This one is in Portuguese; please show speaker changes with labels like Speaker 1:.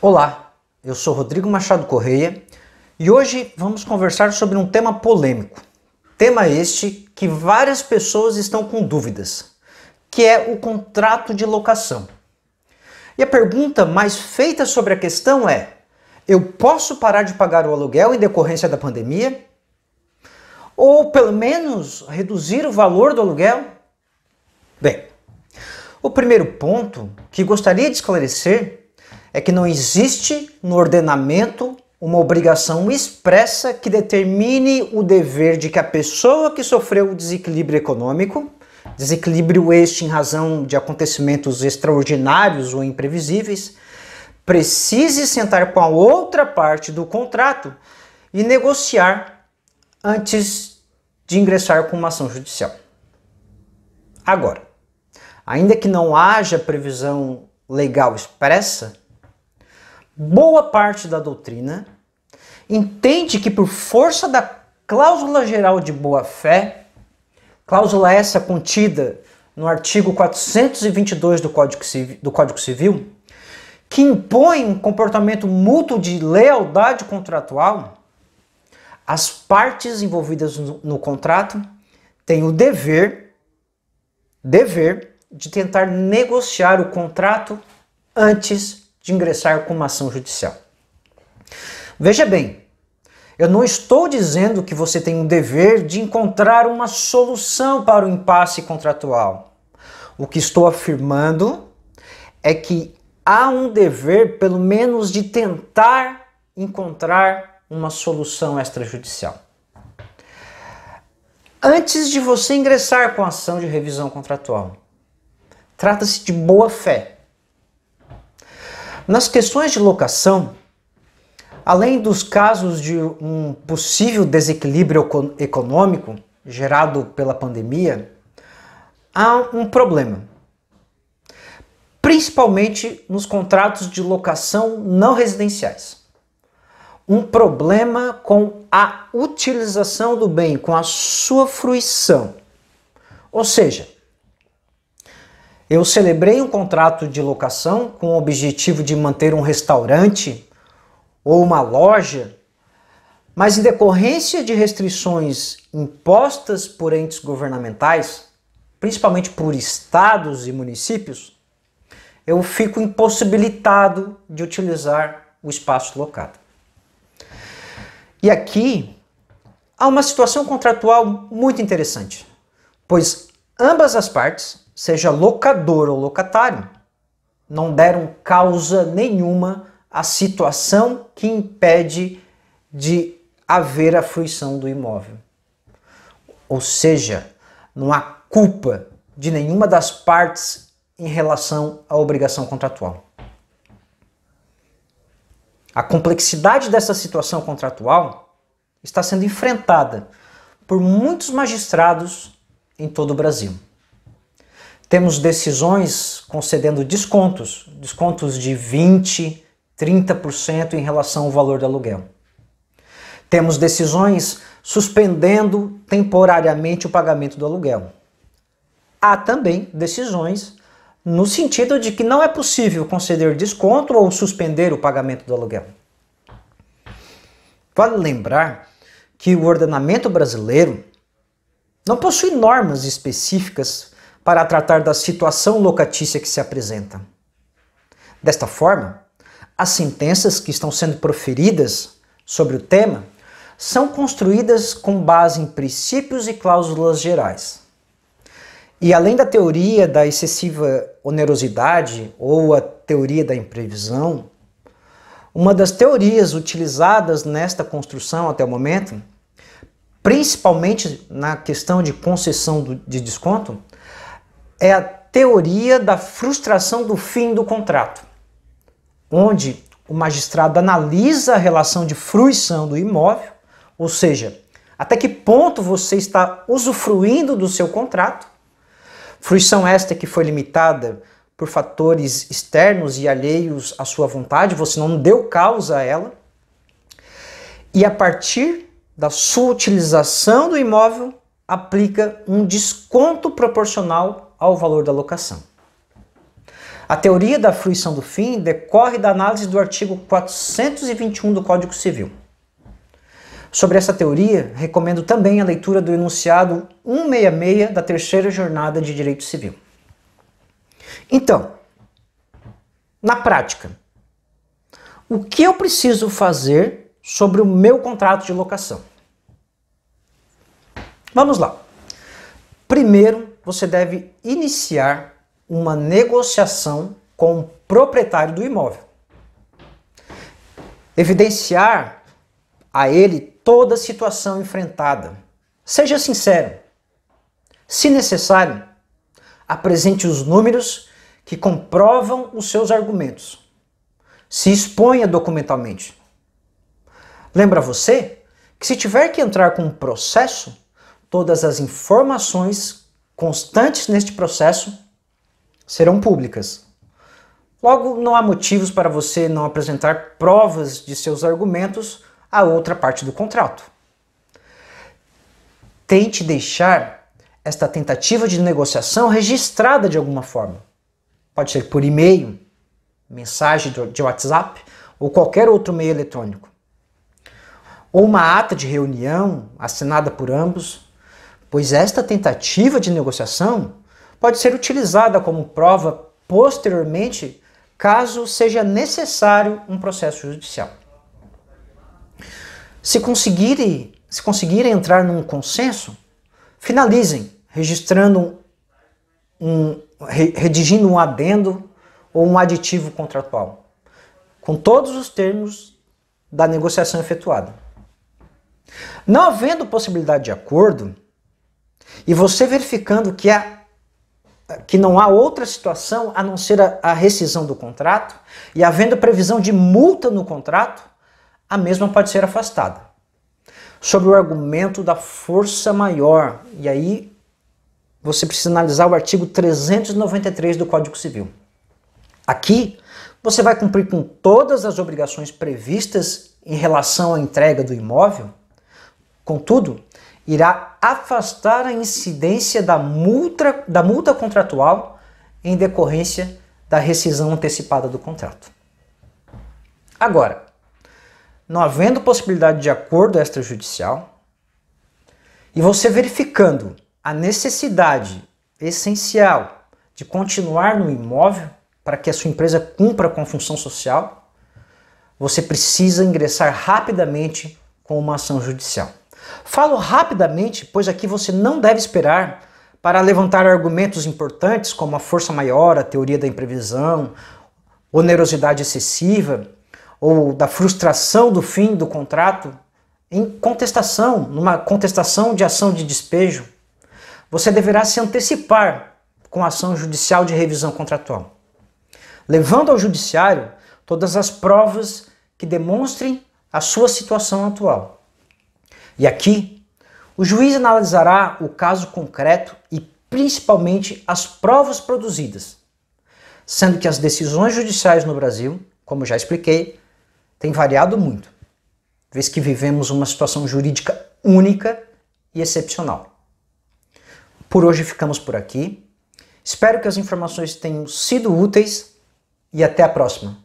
Speaker 1: Olá, eu sou Rodrigo Machado Correia e hoje vamos conversar sobre um tema polêmico. Tema este que várias pessoas estão com dúvidas, que é o contrato de locação. E a pergunta mais feita sobre a questão é: eu posso parar de pagar o aluguel em decorrência da pandemia? Ou pelo menos reduzir o valor do aluguel? Bem, o primeiro ponto que gostaria de esclarecer é que não existe no ordenamento uma obrigação expressa que determine o dever de que a pessoa que sofreu o desequilíbrio econômico, desequilíbrio este em razão de acontecimentos extraordinários ou imprevisíveis, precise sentar com a outra parte do contrato e negociar antes de ingressar com uma ação judicial. Agora, ainda que não haja previsão legal expressa, boa parte da doutrina entende que por força da cláusula geral de boa-fé, cláusula essa contida no artigo 422 do Código Civil, que impõe um comportamento mútuo de lealdade contratual, as partes envolvidas no contrato têm o dever de tentar negociar o contrato antes de ingressar com uma ação judicial. Veja bem, eu não estou dizendo que você tem um dever de encontrar uma solução para o impasse contratual. O que estou afirmando é que há um dever, pelo menos, de tentar encontrar uma solução extrajudicial. Antes de você ingressar com a ação de revisão contratual, trata-se de boa-fé. Nas questões de locação, além dos casos de um possível desequilíbrio econômico gerado pela pandemia, há um problema. Principalmente nos contratos de locação não residenciais. Um problema com a utilização do bem, com a sua fruição. Ou seja, eu celebrei um contrato de locação com o objetivo de manter um restaurante ou uma loja, mas em decorrência de restrições impostas por entes governamentais, principalmente por estados e municípios, eu fico impossibilitado de utilizar o espaço locado. E aqui há uma situação contratual muito interessante, pois ambas as partes, seja locador ou locatário, não deram causa nenhuma à situação que impede de haver a fruição do imóvel. Ou seja, não há culpa de nenhuma das partes em relação à obrigação contratual. A complexidade dessa situação contratual está sendo enfrentada por muitos magistrados em todo o Brasil. Temos decisões concedendo descontos de 20%, 30% em relação ao valor do aluguel. Temos decisões suspendendo temporariamente o pagamento do aluguel. Há também decisões no sentido de que não é possível conceder desconto ou suspender o pagamento do aluguel. Vale lembrar que o ordenamento brasileiro não possui normas específicas para tratar da situação locatícia que se apresenta. Desta forma, as sentenças que estão sendo proferidas sobre o tema são construídas com base em princípios e cláusulas gerais. E além da teoria da excessiva onerosidade ou a teoria da imprevisão, uma das teorias utilizadas nesta construção até o momento, principalmente na questão de concessão de desconto, é a teoria da frustração do fim do contrato, onde o magistrado analisa a relação de fruição do imóvel, ou seja, até que ponto você está usufruindo do seu contrato, fruição esta que foi limitada por fatores externos e alheios à sua vontade, você não deu causa a ela, e a partir da sua utilização do imóvel, aplica um desconto proporcional ao valor da locação. A teoria da fruição do fim decorre da análise do artigo 421 do Código Civil. Sobre essa teoria, recomendo também a leitura do enunciado 166 da terceira jornada de Direito Civil. Então, na prática, o que eu preciso fazer sobre o meu contrato de locação? Vamos lá. Primeiro, você deve iniciar uma negociação com o proprietário do imóvel. Evidenciar a ele toda a situação enfrentada. Seja sincero. Se necessário, apresente os números que comprovam os seus argumentos. Se exponha documentalmente. Lembra você que se tiver que entrar com um processo, todas as informações constantes neste processo serão públicas. Logo, não há motivos para você não apresentar provas de seus argumentos à outra parte do contrato. Tente deixar esta tentativa de negociação registrada de alguma forma. Pode ser por e-mail, mensagem de WhatsApp ou qualquer outro meio eletrônico. Ou uma ata de reunião assinada por ambos, pois esta tentativa de negociação pode ser utilizada como prova posteriormente, caso seja necessário um processo judicial. Se conseguirem entrar num consenso, finalizem, redigindo um adendo ou um aditivo contratual, com todos os termos da negociação efetuada. Não havendo possibilidade de acordo, e você verificando que não há outra situação a não ser a rescisão do contrato, e havendo previsão de multa no contrato, a mesma pode ser afastada. Sobre o argumento da força maior, e aí você precisa analisar o artigo 393 do Código Civil. Aqui, você vai cumprir com todas as obrigações previstas em relação à entrega do imóvel, contudo, irá afastar a incidência da multa contratual em decorrência da rescisão antecipada do contrato. Agora, não havendo possibilidade de acordo extrajudicial, e você verificando a necessidade essencial de continuar no imóvel para que a sua empresa cumpra com a função social, você precisa ingressar rapidamente com uma ação judicial. Falo rapidamente, pois aqui você não deve esperar para levantar argumentos importantes como a força maior, a teoria da imprevisão, onerosidade excessiva ou da frustração do fim do contrato em contestação, numa contestação de ação de despejo. Você deverá se antecipar com a ação judicial de revisão contratual, levando ao judiciário todas as provas que demonstrem a sua situação atual. E aqui, o juiz analisará o caso concreto e principalmente as provas produzidas, sendo que as decisões judiciais no Brasil, como já expliquei, têm variado muito, vez que vivemos uma situação jurídica única e excepcional. Por hoje ficamos por aqui. Espero que as informações tenham sido úteis e até a próxima.